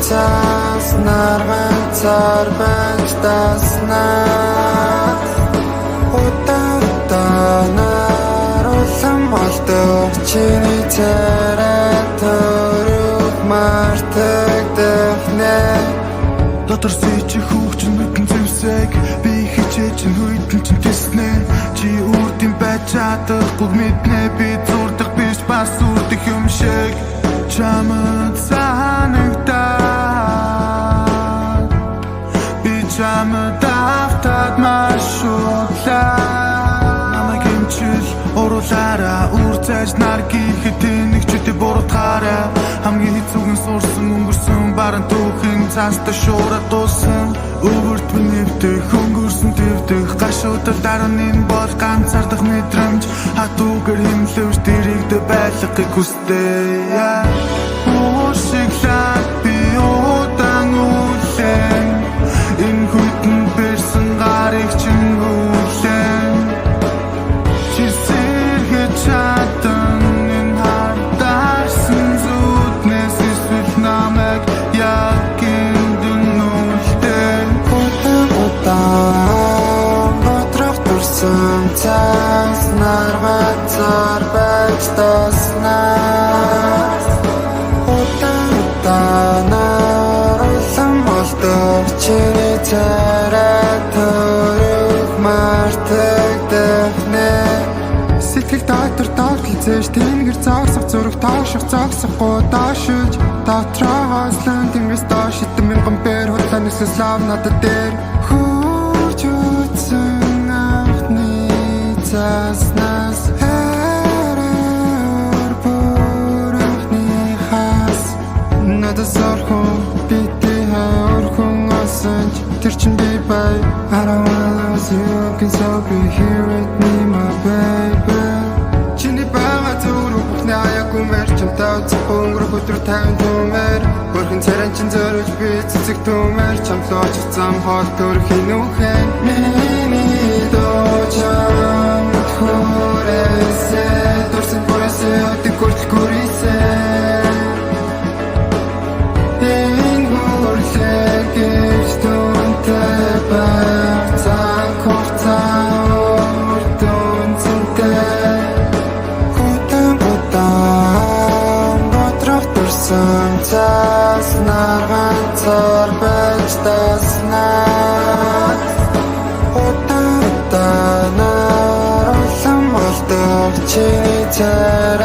цаас нарганцаар байж таснаа удаа улам болдог чиний царай төрөг мартагдахнэ дотор сэжих хөвчин мэдэн зэвсэг би хичээж хүйдэн чин тэснэ чи үрдэн байж чадахгүй мэднэ би зурдах биш бас үрдэх юм шиг чамд санагдаад би чамд автаад машуулаа намайг хэмчил уруулаараа үрзэж нар гихэд нэгчүүдээ буруутгаараа хамгийн хэцүүхэн суурсан өнгөрсөн баран түүхэн цаастаа шуураад дууссан өвөрт нэвдэх өнгөрсөн твдэх гашуудад дарны бол ганцаардах мэдрэмж хатуугаар хэмлэвч дэрэгдэ байлгахыг хүсдэг уушиглаад би удаан үлэн энэ хүйтэн бэрсэн гарыг чингүүлэн чи сэргэж чадан энэ хардаарсан зүуднээс эсвэл намайг яг эндэн үлдэн удаан бодрох турсан цаас нарганцаар байж таснаа улам болдог чиний царай төрөг мартагдахнэ сэтгэл дотор доотлцээж тэнгэр зогсох зүрх тооших зогсохгүй доошиж дотроогоос лэн тэнгээс доош хитэн мянган бээр худлаа нэсэс лав надад дээр хурж үзэн анхны цааснаас хэрээр бүрхний хас надад зорхон бити орхон асанч тэр чин би бай I don't wanna lose you can so be here with me my baby чиний бага зүрх бүхний аяг умэр чамтай үзэх өнгөрөх өдөр тайван түмэр хөрхэн царайн чин зөрөж би цэцэг түмэр чамлооч зам хоол төрхийн үхэн миний дочам хөрөөсэ дурсан бүрээсэ өдөг хүртэл гүрээсэ цаас нарганцаар байж таснаа удаа улам болдог чиний царай